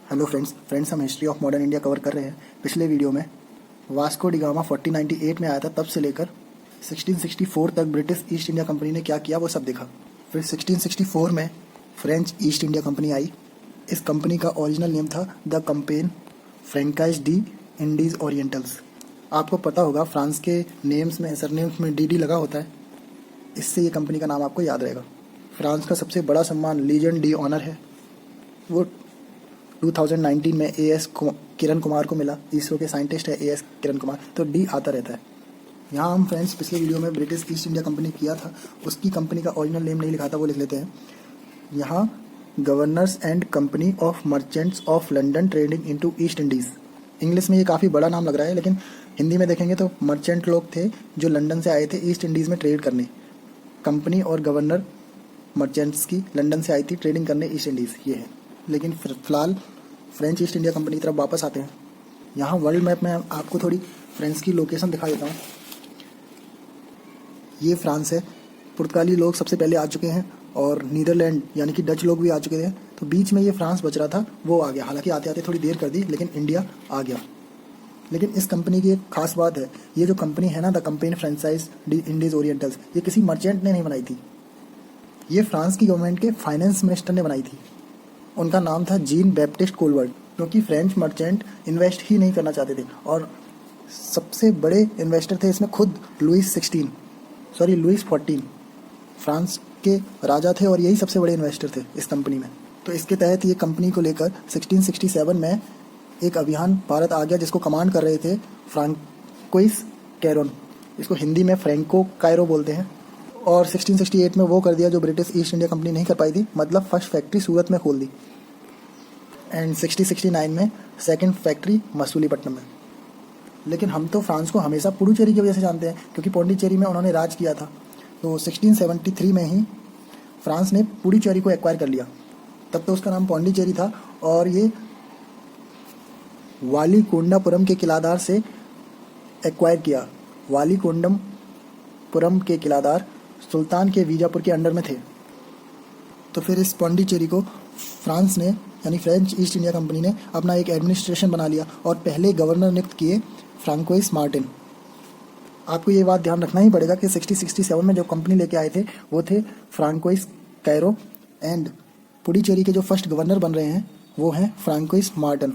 Hello friends हम history of modern India cover कर रहे हैं। पिछले वीडियो में वास्को डी गामा 1498 में आया था, तब से लेकर 1664 तक ब्रिटिश ईस्ट इंडिया कंपनी ने क्या किया वो सब देखा। फिर 1664 में फ्रेंच ईस्ट इंडिया कंपनी आई। इस कंपनी का ओरिजिनल नेम था the Compagnie Francaise de Indes Orientales. आपको पता होगा फ्रांस के नेम्स में सरनेम्स में डी लगा होता है, इससे ये कंपनी का नाम आपको याद रहेगा। फ्रांस का सबसे बड़ा सम्मान लीजन डी ऑनर है, वो 2019 में एएस किरण कुमार को मिला। इसरो के साइंटिस्ट है एएस किरण कुमार, तो डी आता रहता है। यहाँ हम फ्रेंड्स पिछले वीडियो में ब्रिटिश ईस्ट इंडिया कंपनी किया था, उसकी कंपनी का ओरिजिनल नेम नहीं लिखा था, वो लिख लेते हैं। यहाँ governors and company of merchants of London trading into east Indies. English में ये काफ़ी बड़ा नाम लग रहा है, लेकिन हिंदी में देखेंगे तो मर्चेंट लोग थे जो लंदन से आए थे ईस्ट इंडीज़ में ट्रेड करने। कंपनी और गवर्नर मर्चेंट्स की लंदन से आई थी ट्रेडिंग करने ईस्ट इंडीज़, ये है। लेकिन फिलहाल फ्रेंच ईस्ट इंडिया कंपनी की तरफ वापस आते हैं। यहाँ वर्ल्ड मैप में आपको थोड़ी फ्रांस की लोकेशन दिखा देता हूँ। ये फ्रांस है, पुर्तगाली लोग सबसे पहले आ चुके हैं और नीदरलैंड यानी कि डच लोग भी आ चुके थे, तो बीच में ये फ्रांस बच रहा था, वो आ गया। हालांकि आते आते थोड़ी देर कर दी, लेकिन इंडिया आ गया। लेकिन इस कंपनी की एक खास बात है, ये जो कंपनी है ना, the campaign franchise D Indes orientals, ये किसी मर्चेंट ने नहीं बनाई थी, ये फ्रांस की गवर्नमेंट के फाइनेंस मिनिस्टर ने बनाई थी। उनका नाम था जीन बैप्टिस्ट कोलवर्ट, क्योंकि फ्रेंच मर्चेंट इन्वेस्ट ही नहीं करना चाहते थे और सबसे बड़े इन्वेस्टर थे इसमें खुद लुइस 14 फ्रांस के राजा थे और यही सबसे बड़े इन्वेस्टर थे इस कंपनी में। तो इसके तहत ये कंपनी को लेकर 1667 में एक अभियान भारत आ गया, जिसको कमांड कर रहे थे फ्रांकोइस कैरोन, इसको हिंदी में फ्रैंको कायरो बोलते हैं। और 1668 में वो कर दिया जो ब्रिटिश ईस्ट इंडिया कंपनी नहीं कर पाई थी, मतलब फर्स्ट फैक्ट्री सूरत में खोल दी। एंड 1669 में सेकंड फैक्ट्री मसूलीपट्टनम में। लेकिन हम तो फ्रांस को हमेशा पुडुचेरी की वजह से जानते हैं, क्योंकि पौंडीचेरी में उन्होंने राज किया था। तो 1673 में ही फ्रांस ने पुडुचेरी को एक्वायर कर लिया, तब तो उसका नाम पौंडीचेरी था। और ये वालीकोंडापुरम के किलादार से एक्वायर किया। वालीकोंडापुरम के किलादार सुल्तान के बीजापुर के अंडर में थे। तो फिर इस पौंडीचेरी को फ्रांस ने यानी फ्रेंच ईस्ट इंडिया कंपनी ने अपना एक एडमिनिस्ट्रेशन बना लिया और पहले गवर्नर नियुक्त किए फ्रांकोइस मार्टिन। आपको ये बात ध्यान रखना ही पड़ेगा कि 1667 में जो कंपनी लेके आए थे वो थे फ्रांकोइस कैरो, एंड पुडुचेरी के जो फर्स्ट गवर्नर बन रहे हैं वो हैं फ्रांकोइस मार्टिन।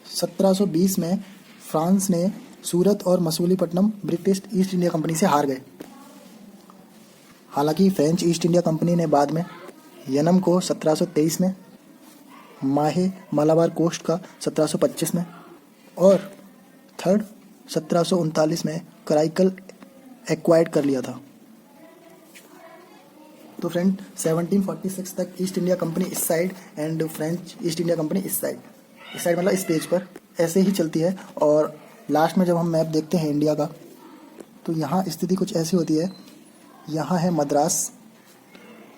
1720 में फ्रांस ने सूरत और Masulipatnam British East India company से हार गए। हालांकि फ्रेंच ईस्ट इंडिया कंपनी ने बाद में यनम को 1723 में, माहे मालाबार कोस्ट का 1725 में और थर्ड 1739 में कराईकल एक्वायर्ड कर लिया था। तो फ्रेंड 1746 तक ईस्ट इंडिया कंपनी इस side and French East India company इस साइड मतलब इस पेज पर ऐसे ही चलती है। और लास्ट में जब हम मैप देखते हैं इंडिया का, तो यहाँ स्थिति कुछ ऐसी होती है। यहाँ है मद्रास,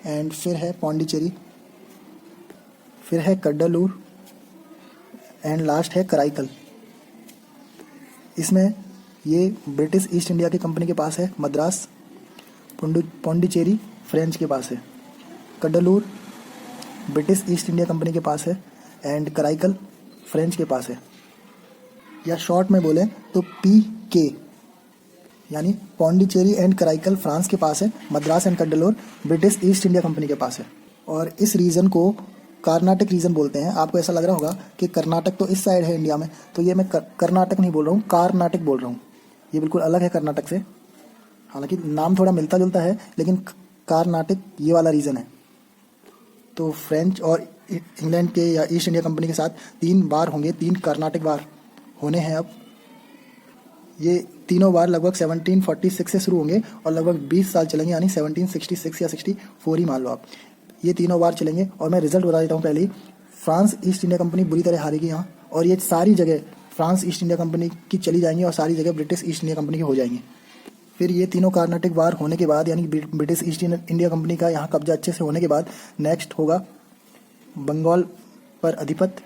एंड फिर है पौंडीचेरी, फिर है कड्डालूर, एंड लास्ट है कराईकल। इसमें ये ब्रिटिश ईस्ट इंडिया की कंपनी के पास है, मद्रास, पौंडीचेरी फ्रेंच के पास है, कड्डालूर ब्रिटिश ईस्ट इंडिया कंपनी के पास है, एंड कराईकल फ्रेंच के पास है। या शॉर्ट में बोले तो PK, यानी पौंडीचेरी एंड कराईकल फ्रांस के पास है, Madras and Cuddalore British East India company के पास है। और इस रीजन को कर्नाटक रीजन बोलते हैं। आपको ऐसा लग रहा होगा कि कर्नाटक तो इस साइड है इंडिया में, तो ये मैं कर्नाटक नहीं बोल रहा हूँ, कर्नाटक बोल रहा हूँ। ये बिल्कुल अलग है कर्नाटक से, हालांकि नाम थोड़ा मिलता जुलता है, लेकिन कर्नाटक ये वाला रीजन है। तो फ्रेंच और इंग्लैंड के या ईस्ट इंडिया कंपनी के साथ 3 बार होंगे, 3 कर्नाटक बार होने हैं। अब ये तीनों बार लगभग 1746 से शुरू होंगे और लगभग 20 साल चलेंगे, यानी 1766 या 64 ही मान लो आप। ये तीनों बार चलेंगे और मैं रिजल्ट बता देता हूँ पहले ही। फ्रांस ईस्ट इंडिया कंपनी बुरी तरह हारेगी यहाँ, और ये सारी जगह फ्रांस ईस्ट इंडिया कंपनी की चली जाएंगी और सारी जगह ब्रिटिश ईस्ट इंडिया कंपनी की हो जाएंगी। फिर ये तीनों कर्नाटक बार होने के बाद, यानी ब्रिटिश ईस्ट इंडिया कंपनी का यहाँ कब्जा अच्छे से होने के बाद, नेक्स्ट होगा बंगाल पर अधिपत्य,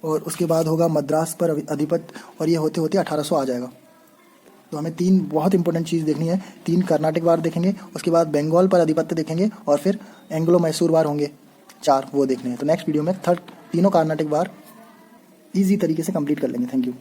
और उसके बाद होगा मद्रास पर अधिपत्य, और ये होते होते 1800 आ जाएगा। तो हमें 3 बहुत इंपॉर्टेंट चीज़ देखनी है। 3 कर्नाटक वार देखेंगे, उसके बाद बंगाल पर आधिपत्य देखेंगे, और फिर एंग्लो मैसूर वार होंगे। 4 वो देखने हैं। तो नेक्स्ट वीडियो में तीनों कर्नाटिक बार ईजी तरीके से कंप्लीट कर लेंगे। Thank you.